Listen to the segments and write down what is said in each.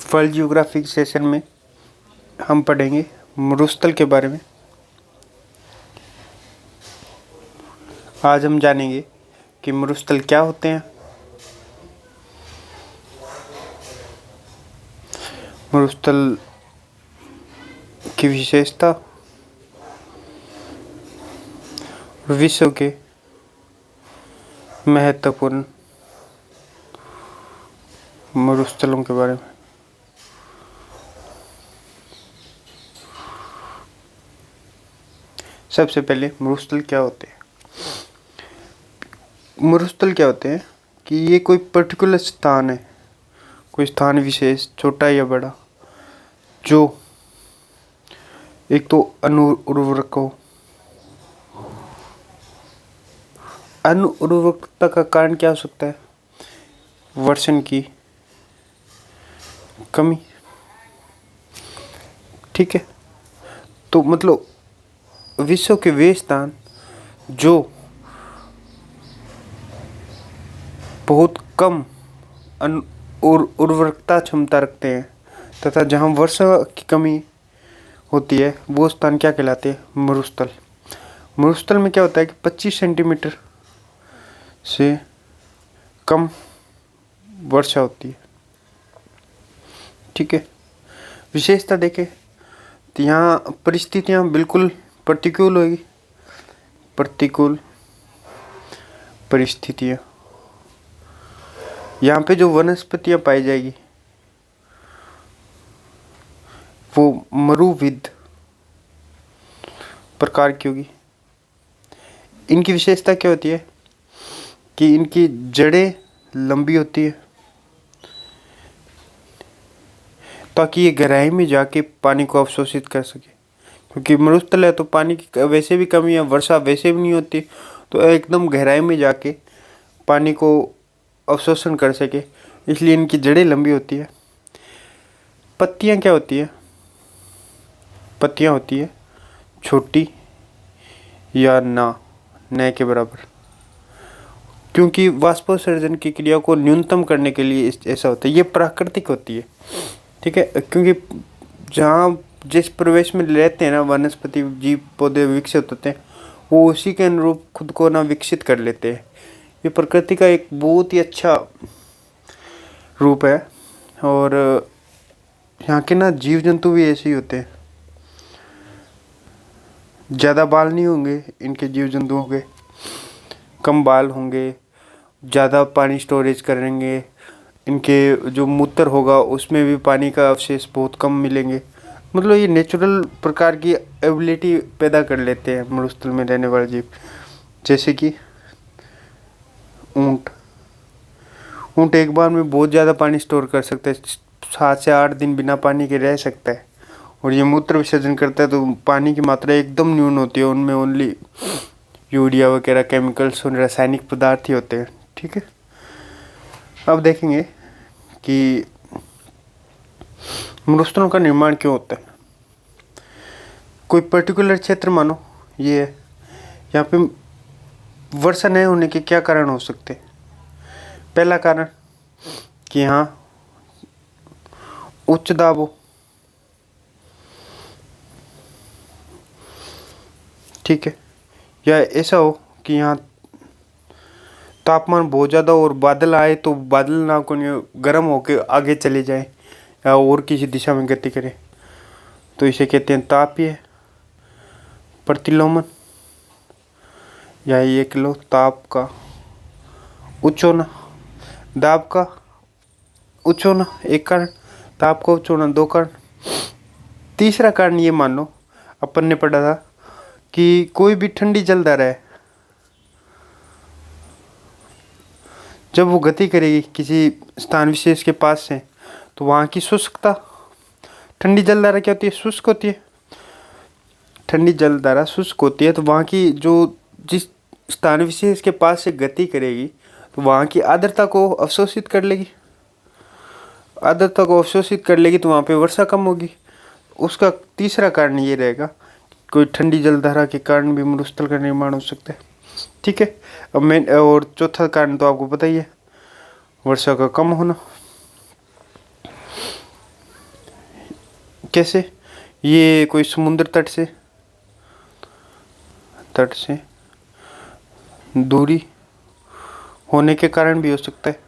World geography session में हम पढ़ेंगे मरुस्थल के बारे में। आज हम जानेंगे कि मरुस्थल क्या होते हैं, मरुस्थल की विशेषता, विश्व के महत्वपूर्ण मरुस्थलों के बारे में। सबसे पहले मरुस्थल क्या होते हैं। मरुस्थल क्या होते हैं कि ये कोई पर्टिकुलर स्थान है, कोई स्थान विशेष, छोटा या बड़ा, जो एक तो अनुउर्वरक हो। अनुउर्वरकता का कारण क्या हो सकता है? वर्षण की कमी। ठीक है, तो मतलब विश्व के वे स्थान जो बहुत कम उर्वरकता क्षमता रखते हैं तथा जहाँ वर्षा की कमी होती है, वो स्थान क्या कहलाते हैं? मरुस्थल। मरुस्थल में क्या होता है कि 25 सेंटीमीटर से कम वर्षा होती है। ठीक है, विशेषता देखें तो यहाँ परिस्थितियाँ बिल्कुल प्रतिकूल होगी। प्रतिकूल परिस्थितियाँ, यहाँ पे जो वनस्पतियाँ पाई जाएगी वो मरुविद प्रकार की होगी। इनकी विशेषता क्या होती है कि इनकी जड़ें लंबी होती है ताकि ये गहराई में जाके पानी को अवशोषित कर सके, क्योंकि मरुस्थल है तो पानी की वैसे भी कमी है, वर्षा वैसे भी नहीं होती, तो एकदम गहराई में जाके पानी को अवशोषण कर सके, इसलिए इनकी जड़ें लंबी होती है। पत्तियाँ क्या होती है? पत्तियाँ होती है छोटी या न के बराबर, क्योंकि वाष्पोत्सर्जन की क्रिया को न्यूनतम करने के लिए ऐसा होता है। ये प्राकृतिक होती है। ठीक है, क्योंकि जहाँ जिस प्रवेश में रहते हैं ना वनस्पति जीव पौधे विकसित होते हैं, वो उसी के अनुरूप खुद को ना विकसित कर लेते हैं। ये प्रकृति का एक बहुत ही अच्छा रूप है, और यहाँ के ना जीव जंतु भी ऐसे ही होते हैं। ज़्यादा बाल नहीं होंगे इनके जीव जंतुओं के, कम बाल होंगे, ज़्यादा पानी स्टोरेज करेंगे। इनके जो मूत्र होगा उसमें भी पानी का अवशेष बहुत कम मिलेंगे। मतलब ये नेचुरल प्रकार की एबिलिटी पैदा कर लेते हैं मरुस्थल में रहने वाले जीव। जैसे कि ऊँट एक बार में बहुत ज़्यादा पानी स्टोर कर सकता है, 7 से 8 दिन बिना पानी के रह सकता है। और ये मूत्र विसर्जन करता है तो पानी की मात्रा एकदम न्यून होती है, उनमें ओनली यूरिया वगैरह केमिकल्स और रासायनिक पदार्थ ही होते हैं। ठीक है, अब देखेंगे कि मरुस्थलों का निर्माण क्यों होता है। कोई पर्टिकुलर क्षेत्र मानो ये है, यहाँ पे वर्षा नहीं होने के क्या कारण हो सकते हैं? पहला कारण कि यहाँ उच्च दाब हो। ठीक है, या ऐसा हो कि यहाँ तापमान बहुत ज़्यादा और बादल आए तो बादल ना को गर्म होकर आगे चले जाए या और किसी दिशा में गति करे, तो इसे कहते हैं तापीय प्रतिलोमन, या ये कह लो ताप का उच्च होना। दाब का उच्च होना एक कारण, ताप का उच्च होना दो कारण। तीसरा कारण ये मान लो अपन ने पढ़ा था कि कोई भी ठंडी जलधारा है, जब वो गति करेगी किसी स्थान विशेष के पास से, तो वहाँ की शुष्कता, ठंडी जलधारा क्या होती है? शुष्क होती है। ठंडी जलधारा शुष्क होती है तो वहाँ की जो जिस स्थान विशेष के पास से गति करेगी तो वहाँ की आर्द्रता को अवशोषित कर लेगी। आर्द्रता को अवशोषित कर लेगी तो वहाँ पे वर्षा कम होगी। उसका तीसरा कारण ये रहेगा, कोई ठंडी जलधारा के कारण भी मरुस्थल का निर्माण हो सकता है। ठीक है, अब मैं और चौथा कारण तो आपको पता ही है, वर्षा का कम होना। कैसे? ये कोई समुद्र तट से दूरी होने के कारण भी हो सकता है।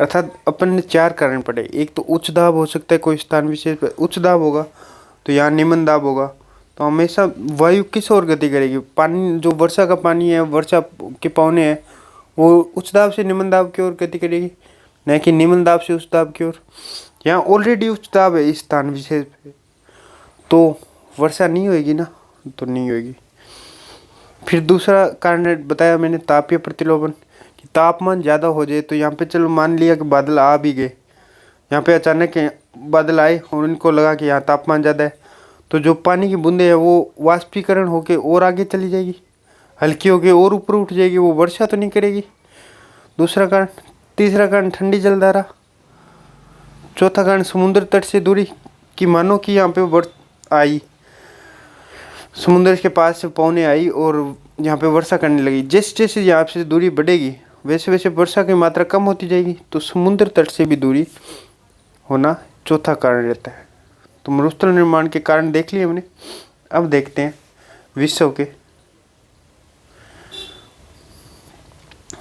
अर्थात अपन ने 4 कारण पढ़े। एक तो उच्च दाब हो सकता है, कोई स्थान विशेष पर उच्च दाब होगा तो यहाँ निम्न दाब होगा। तो हमेशा वायु किस ओर गति करेगी? पानी, जो वर्षा का पानी है, वर्षा के पौने हैं, वो उच्च दाब से निम्न दाब की ओर गति करेगी, न कि निम्न दाब से उच्च दाब की ओर। यहाँ ऑलरेडी उच्च दाब है इस स्थान विशेष पे, तो वर्षा नहीं होगी ना, तो नहीं होगी। फिर दूसरा कारण बताया मैंने, तापीय प्रतिलोमन, कि तापमान ज़्यादा हो जाए। तो यहाँ पे चलो मान लिया कि बादल आ भी गए, यहाँ पे अचानक बादल आए और उनको लगा कि यहाँ तापमान ज़्यादा है, तो जो पानी की बूंदें है वो वाष्पीकरण होके और आगे चली जाएगी, हल्की होके और ऊपर उठ जाएगी, वो वर्षा तो नहीं करेगी। दूसरा कारण। तीसरा कारण ठंडी जलधारा। चौथा कारण समुद्र तट से दूरी, कि मानो कि यहाँ पे आई, समुद्र के पास से पौने आई और यहाँ पे वर्षा करने लगी। जैसे जैसे यहाँ से दूरी बढ़ेगी वैसे वैसे वर्षा की मात्रा कम होती जाएगी, तो समुद्र तट से भी दूरी होना चौथा कारण रहता है। तो मरुस्थल निर्माण के कारण देख लिए हमने। अब देखते हैं विश्व के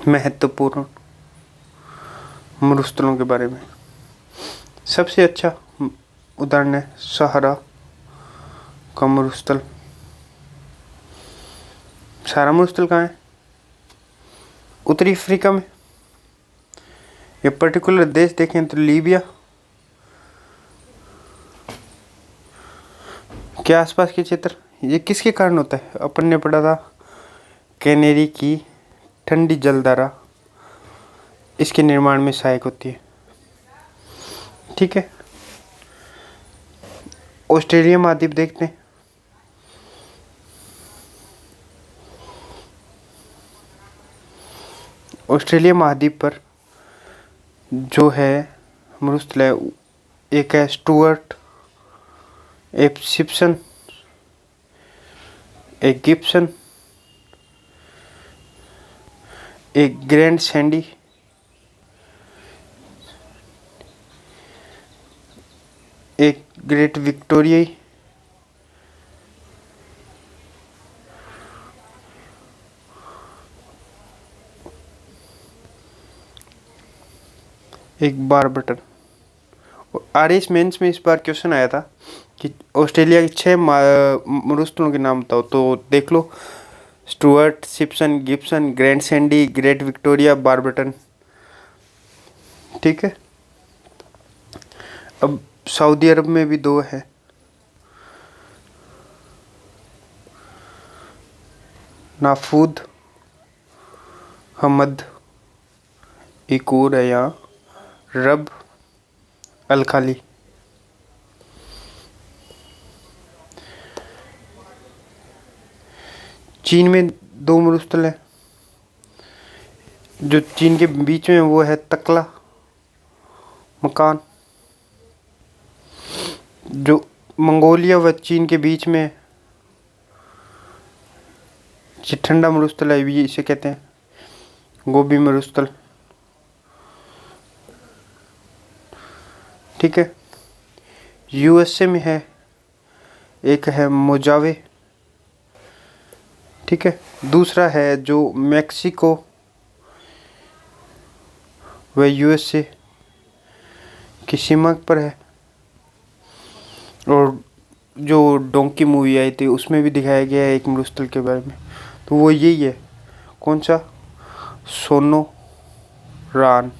महत्वपूर्ण मरुस्थलों के बारे में। सबसे अच्छा उदाहरण है सहारा का मरुस्थल। सहारा मरुस्थल कहाँ है? उत्तरी अफ्रीका में। ये पर्टिकुलर देश देखें तो लीबिया के आसपास के क्षेत्र। ये किसके कारण होता है? अपन ने पढ़ा था कैनेरी की ठंडी जलधारा इसके निर्माण में सहायक होती है। ठीक है, ऑस्ट्रेलिया महाद्वीप देखते हैं। ऑस्ट्रेलिया महाद्वीप पर जो है मरुस्थल है, एक है स्टुअर्ट, एक सिप्सन, एक गिब्सन, एक ग्रैंड सैंडी, एक ग्रेट विक्टोरिया, एक बारबटन। आरएस मेंस में इस बार क्वेश्चन आया था कि ऑस्ट्रेलिया के 6 मरुस्थलों के नाम बताओ, तो देख लो, Stuart, Simpson, Gibson, grand Sandy, great Victoria, Barberton. ठीक है। अब सऊदी अरब में भी 2 है, नाफूद, हमद। एक और है यहाँ रब अल खाली। चीन में 2 मरुस्थल है, जो चीन के बीच में वो है तकला मकान, जो मंगोलिया व चीन के बीच में ये ठंडा मरुस्थल है, भी इसे कहते हैं गोबी मरुस्थल। ठीक है। यूएसए में है, एक है मोजावे। ठीक है। दूसरा है जो मैक्सिको व यूएसए की सीमा पर है, और जो डोंकी मूवी आई थी उसमें भी दिखाया गया है एक मरुस्थल के बारे में, तो वो यही है। कौन सा? सोनोरान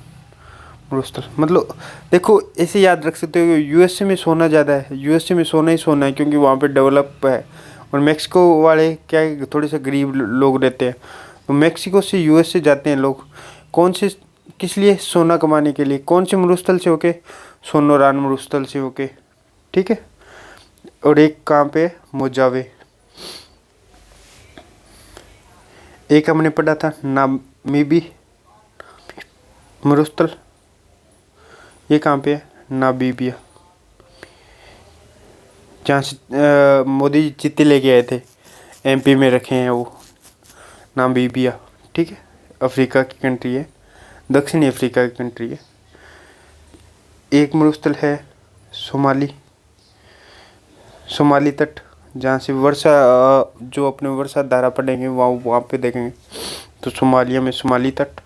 मरुस्थल। मतलब देखो, ऐसे याद रख सकते हो, यूएसए में सोना ज़्यादा है, यूएसए में सोना ही सोना है, क्योंकि वहाँ पे डेवलप है। और मैक्सिको वाले क्या है, थोड़े से गरीब लोग रहते हैं, तो मैक्सिको से यूएसए जाते हैं लोग। कौन से, किस लिए? सोना कमाने के लिए। कौन से मरुस्थल से होके? सोनोरान मरुस्थल से होके। ठीक है। और एक कहाँ पे? मोजावे। एक हमने पढ़ा था नामीबी मरुस्थल, ये कहाँ पे है? नामीबिया, जहाँ से मोदी जी चीते लेके आए थे, एमपी में रखे हैं वो, नामीबिया। ठीक है। अफ्रीका की कंट्री है, दक्षिणी अफ्रीका की कंट्री है। एक मरुस्थल है सोमाली, शुमाली तट, जहाँ से वर्षा जो अपने वर्षा धारा पड़ेंगे वहाँ पे देखेंगे तो सोमालिया में शुमाली तट।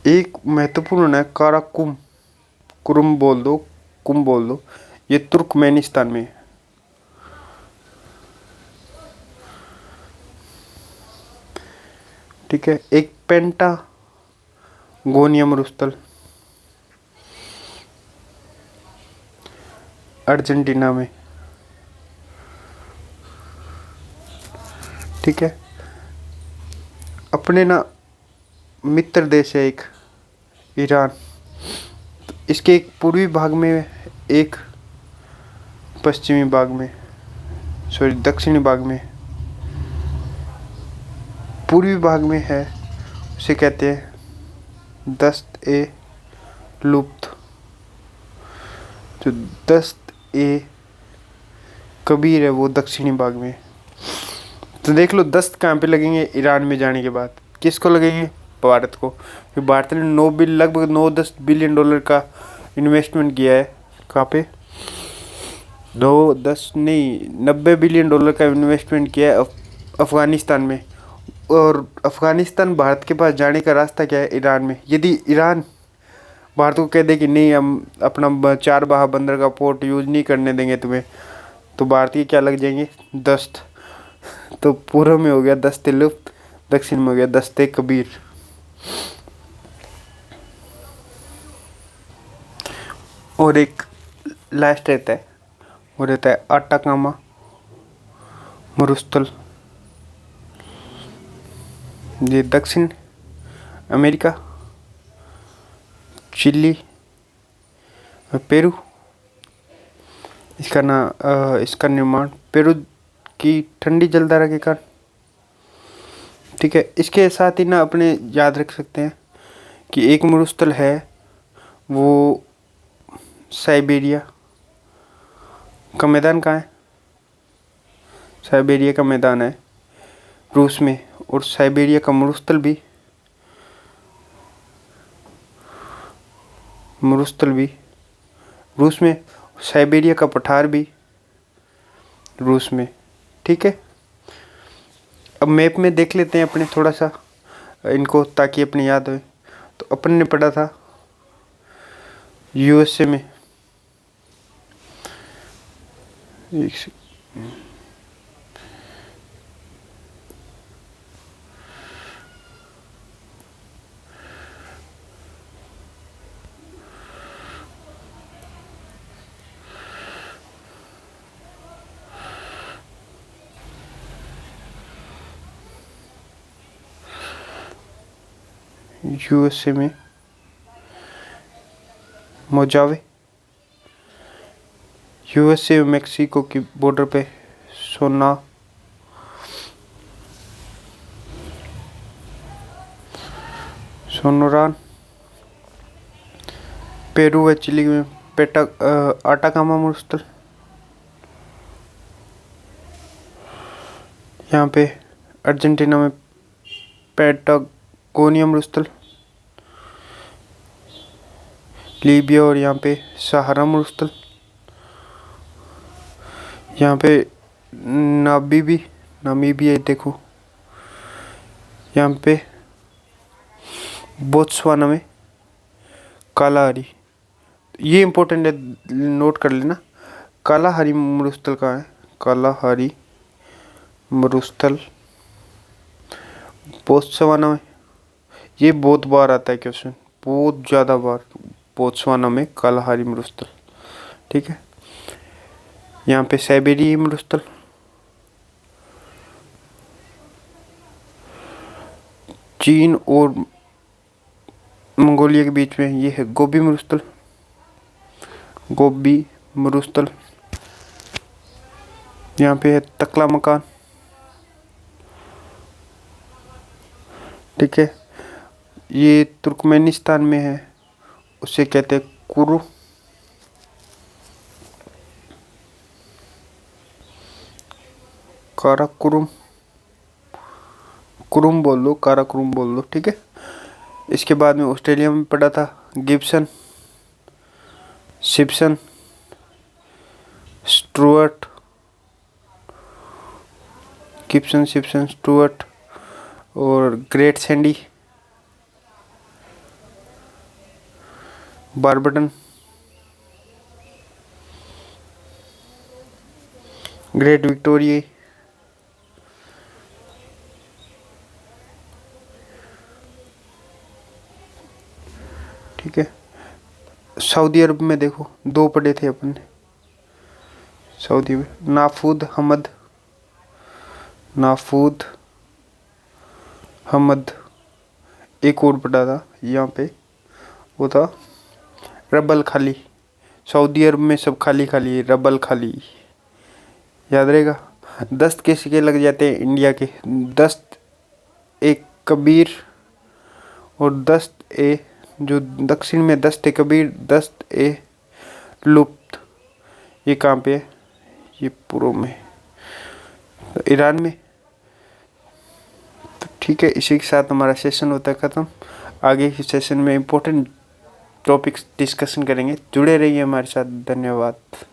एक महत्वपूर्ण है काराकुम, कुरुम बोल दो, कुम बोल दो, ये तुर्कमेनिस्तान में है। ठीक है। एक पेंटा गोनिया मरुस्थल अर्जेंटीना में। ठीक है। अपने ना मित्र देश है एक ईरान, तो इसके एक पूर्वी भाग में, एक पश्चिमी भाग में, सॉरी दक्षिणी भाग में। पूर्वी भाग में है, उसे कहते हैं दस्त ए लुप्त, जो दस्त ए कबीर है वो दक्षिणी भाग में। तो देख लो दस्त कहाँ पे लगेंगे ईरान में जाने के बाद, किसको लगेंगे? भारत को। फिर भारत ने लगभग 9-10 बिलियन डॉलर का इन्वेस्टमेंट किया है। कहाँ पे? 2-10 नहीं, 90 बिलियन डॉलर का इन्वेस्टमेंट किया है अफगानिस्तान में। और अफगानिस्तान भारत के पास जाने का रास्ता क्या है? ईरान में। यदि ईरान भारत को कह दे कि नहीं, हम अपना चाबहार बंदर का पोर्ट यूज नहीं करने देंगे तुम्हें, तो भारतीय क्या लग जाएंगे? दस्त। तो पूर्व में हो गया दस्ते लुप्त, दक्षिण में हो गया दस्ते कबीर। और एक लास्ट रहता है, वो रहता है अटाकामा मरुस्थल, ये दक्षिण अमेरिका, चिली और पेरू। इसका निर्माण पेरू की ठंडी जलधारा के कारण। ठीक है। इसके साथ ही ना अपने याद रख सकते हैं कि एक मरुस्थल है वो साइबेरिया का मैदान। कहाँ है? साइबेरिया का मैदान है रूस में। और साइबेरिया का मरुस्थल भी रूस में। साइबेरिया का पठार भी रूस में। ठीक है। अब मैप में देख लेते हैं अपने थोड़ा सा इनको, ताकि अपने याद हो। तो अपन ने पढ़ा था यूएसए में, यूएसए में मोजावे, यूएसए और मेक्सिको की बॉर्डर पे सोनोरान, पेरू व चिली में आटाकामा मरुस्थल, यहाँ पे अर्जेंटीना में पैटागोनिया मरुस्थल, लीबिया और यहाँ पे सहारा मरुस्थल, यहाँ पे नामीबिया देखो, यहाँ पे बोत्सवाना में कालाहारी। ये इम्पोर्टेंट है, नोट कर लेना। कालाहारी मरुस्थल कहाँ है? कालाहारी मरुस्थल बोत्सवाना में। ये बहुत बार आता है क्वेश्चन, बहुत ज़्यादा बार। बोत्सवाना में कालाहारी मरुस्थल। ठीक है। यहाँ पे साइबेरिया मरुस्थल, चीन और मंगोलिया के बीच में ये है गोबी मरुस्थल। यहाँ पे है तकलामकान। ठीक है। ये तुर्कमेनिस्तान में है, उसे कहते हैं काराकुरुम बोल दो, काराकुरुम बोल दो। ठीक है। इसके बाद में ऑस्ट्रेलिया में पढ़ा था Gibson Simpson, Stuart, Gibson, Simpson, Stuart और ग्रेट सैंडी, बारबटन, ग्रेट विक्टोरिया, ठीक है। सऊदी अरब में देखो 2 पढ़े थे अपन ने, सऊदी में नाफूद हमद, नाफूद हमद। एक और पढ़ा था यहाँ पे, वो था रबल खाली। सऊदी अरब में सब खाली खाली, रबल खाली, याद रहेगा। दस्त के सिक्के लग जाते हैं इंडिया के, दस्त ए कबीर और दस्त ए, जो दक्षिण में दस्त ए कबीर, दस्त ए लुप्त, ये कहाँ पे है? ये पूर्व में, तो ईरान में। तो ठीक है, इसी के साथ हमारा सेशन होता है ख़त्म। आगे के सेशन में इम्पोर्टेंट टॉपिक्स डिस्कशन करेंगे, जुड़े रहिए हमारे साथ। धन्यवाद।